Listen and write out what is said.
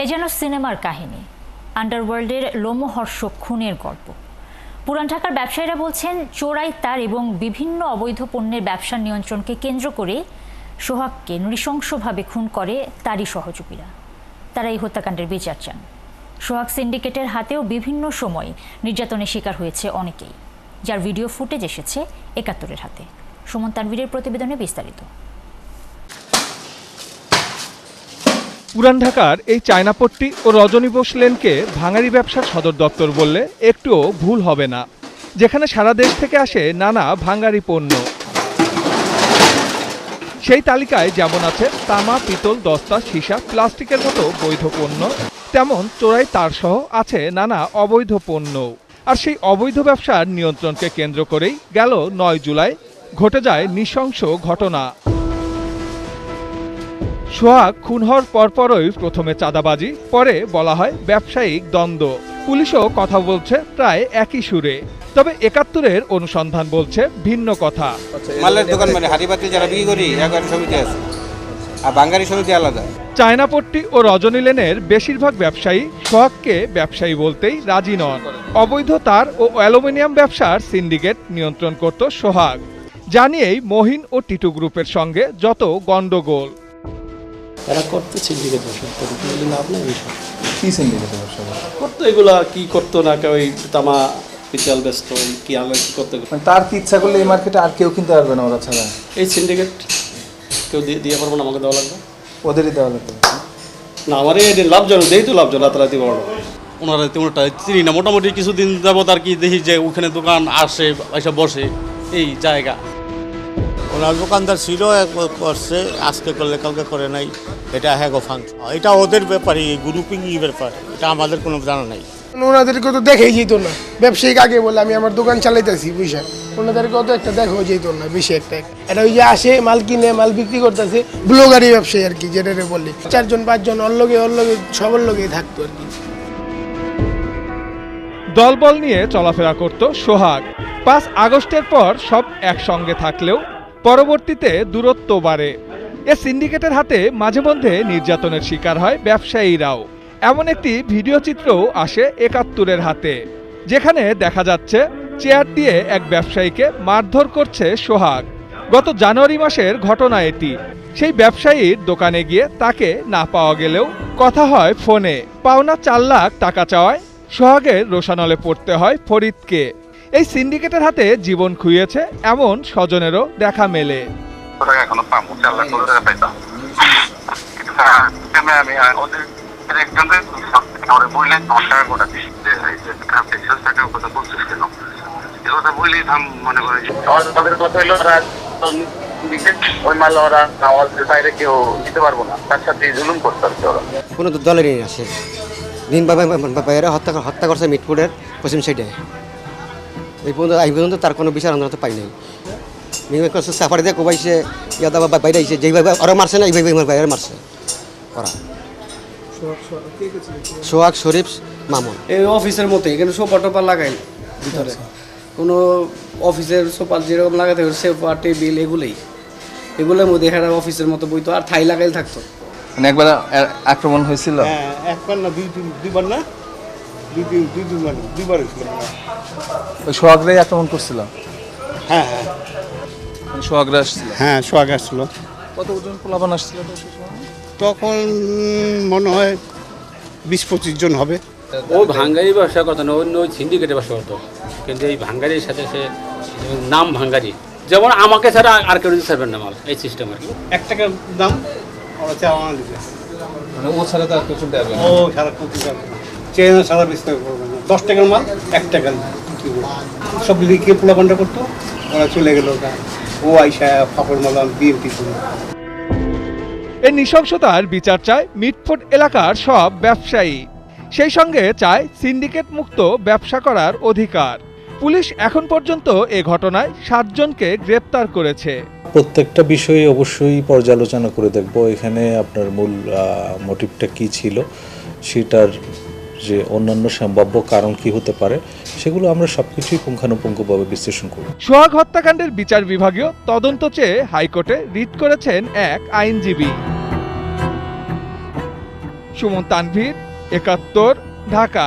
এ যেন সিনেমার কাহিনী, আন্ডারওয়ার্ল্ডের লোমহর্ষক খুনের গল্প। পুরান ঢাকার ব্যবসায়ীরা বলছেন, চোরাই তার এবং বিভিন্ন অবৈধ পণ্যের ব্যবসার নিয়ন্ত্রণকে কেন্দ্র করে সোহাগকে নৃশংসভাবে খুন করে তারই সহযোগীরা। তারা এই হত্যাকাণ্ডের বিচার চান। সোহাগ সিন্ডিকেটের হাতেও বিভিন্ন সময় নির্যাতনের শিকার হয়েছে অনেকেই, যার ভিডিও ফুটেজ এসেছে ৭১-এর হাতে। সুমন তানভীরের প্রতিবেদনে বিস্তারিত। পুরান ঢাকার এই চায়নাপট্টি ও রজনী বোস লেনকে ভাঙারি ব্যবসার সদর দপ্তর বললে একটুও ভুল হবে না, যেখানে সারা দেশ থেকে আসে নানা ভাঙারি পণ্য। সেই তালিকায় যেমন আছে তামা, পিতল, দস্তা, সীসা, প্লাস্টিকের মতো বৈধ পণ্য, তেমন চোরাই তারসহ আছে নানা অবৈধ পণ্য। আর সেই অবৈধ ব্যবসার নিয়ন্ত্রণকে কেন্দ্র করেই গেল ৯ জুলাই ঘটে যায় নৃশংস ঘটনা। সোহাগ খুন হওয়ার পরপরই প্রথমে চাঁদাবাজি, পরে বলা হয় ব্যবসায়িক দ্বন্দ্ব। পুলিশও কথা বলছে প্রায় একই সুরে, তবে ৭১-এর অনুসন্ধান বলছে ভিন্ন কথা। মালের দোকান মানে হাড়িবাতি যারা বিক্রি করি একবার সমিতি আছে, আর বাঙালি সমিতি আলাদা। চায়নাপট্টি ও রজনী লেনের বেশিরভাগ ব্যবসায়ী সোহাগকে ব্যবসায়ী বলতেই রাজি নন। অবৈধ তার ও অ্যালুমিনিয়াম ব্যবসার সিন্ডিকেট নিয়ন্ত্রণ করত সোহাগ। জানিয়েই মহিন ও টিটু গ্রুপের সঙ্গে যত গন্ডগোল। এরা করতে সিন্ডিকেট ব্যবসা করতে লাভ নেই। কি সিন্ডিকেট ব্যবসা করতো এগুলা কি করতো না কেউ, তামা পিতল ব্যস্ত কি আলো কি করতে, মানে তার কি ইচ্ছা করলে এই মার্কেটে আর কেউ কিনতে পারবে না ওরা ছাড়া? এই সিন্ডিকেট কেউ দিয়ে পারবো না, আমাকে দেওয়া লাগবে, ওদেরই দেওয়া লাগবে না। আমার এই লাভজনক দেই তো লাভজনক, রাতারাতি বড় ওনারা তেমনটা চিনি না, মোটামুটি কিছুদিন যাবত আর কি দেখি যে ওখানে দোকান আসে, এসে বসে এই জায়গা। ওনার দোকানদার ছিল, করছে, আজকে করলে কালকে করে নাই, এটা হ্যাগো ফাংশন, এটা ওদের ব্যাপারে, গ্রুপিং ব্যাপার, এটা আমাদের কোনো জানা নাই। ওনাদেরকে তো দেখেই যেত না, ব্যবসায়িক আগে বলে আমি আমার দোকান চালাইতেছি বুঝা, ওনাদেরকে অত একটা দেখাও যেত না, বেশি একটা এটা ওই যে আসে মাল কিনে মাল বিক্রি করতেছে, ব্লগারি ব্যবসায়ী আর কি, যেটা বললি ৪-৫ ওর লগে সবার লগেই থাকতো আর কি। দলবল নিয়ে চলাফেরা করত সোহাগ। ৫ আগস্টের পর সব একসঙ্গে থাকলেও পরবর্তীতে দূরত্ব বাড়ে। এ সিন্ডিকেটের হাতে মাঝে মধ্যে নির্যাতনের শিকার হয় ব্যবসায়ীরাও। এমন একটি ভিডিও চিত্রও আসে ৭১-এর হাতে, যেখানে দেখা যাচ্ছে চেয়ার দিয়ে এক ব্যবসায়ীকে মারধর করছে সোহাগ। গত জানুয়ারি মাসের ঘটনা এটি। সেই ব্যবসায়ীর দোকানে গিয়ে তাকে না পাওয়া গেলেও কথা হয় ফোনে। পাওনা ৪ লাখ টাকা চাওয়ায় সোহাগের রোষানলে পড়তে হয় ফরিদকে। এই সিন্ডিকেটের হাতে জীবন খুইয়েছে এমন স্বজনেরও দেখা মেলে। কোনো দলেরই আসে দিন বাইরে হত্যা করছে মিটফুডের পশ্চিম সাইডে। এই পর্যন্ত তার কোনো বিচার আমরা তো পাই নাই। সাফারি দিয়ে কোবাইছে, ইয়াদা বাইরে আইছে, যেইভাবে ওরা মারছে না এইভাবে বাইরে মারছে ওরা। সোহাগ, শরীফ, মামুন। এই অফিসের মতো এখানে সোফা টোপা লাগাই ভিতরে, কোনো অফিসের সোফা যেরকম লাগাতে হবে, সোফা টেবিল এগুলোর মধ্যে এখানে অফিসের মতো বইতো, আর থাই লাগাইল থাকতো। মানে একবার আক্রমণ হয়েছিল? হ্যাঁ, একবার না দুইবার না দুইবার হয়েছিল। ওই সোহাগরাই আক্রমণ করছিল? হ্যাঁ, সোহাগরা আসছিল? হ্যাঁ, সোহাগ আসছিল। কতজন পোলাপান আসছিল তখন? মনে হয় ২০-২৫ জন হবে। ও ভাঙ্গারি ব্যবসা করতো না, অন্য ওই সিন্ডিকেটে ব্যবসা করতো, কিন্তু এই ভাঙ্গারির সাথে সে নাম ভাঙ্গারি, যেমন আমাকে ছাড়া আর কেউ দিতে পারবেন না মাল, এই সিস্টেম আর কি। ১ টাকার দাম ওরা চাওয়া দিতে, মানে ও ছাড়া তো আর কেউ চলতে পারবে না। ও সারা কোটি চেন সারা বিস্তার করবে না। ১০ টাকার মাল ১ টাকা সব লিখে পোলাপানটা করতো, ওরা চলে গেল। ও আইসা ফাপড় মালাম বিএমপি করে। এই নৃশংসতার বিচার চায় মিটফোর্ড এলাকার সব ব্যবসায়ী। সেই সঙ্গে চায় সিন্ডিকেট মুক্ত ব্যবসা করার অধিকার। পুলিশ এখন পর্যন্ত এ ঘটনায় ৭ জনকে গ্রেপ্তার করেছে। প্রত্যেকটা বিষয়ে অবশ্যই পর্যালোচনা করে দেখব, এখানে আপনার মূল মোটিভটা কি ছিল, সেটার যে অন্যান্য সম্ভাব্য কারণ কি হতে পারে, সেগুলো আমরা সবকিছুই পুঙ্খানুপুঙ্খভাবে বিশ্লেষণ করব। সোহাগ হত্যাকাণ্ডের বিচার বিভাগীয় তদন্ত চেয়ে হাইকোর্টে রিট করেছেন এক আইনজীবী। সুমন তানভীর, ৭১, ঢাকা।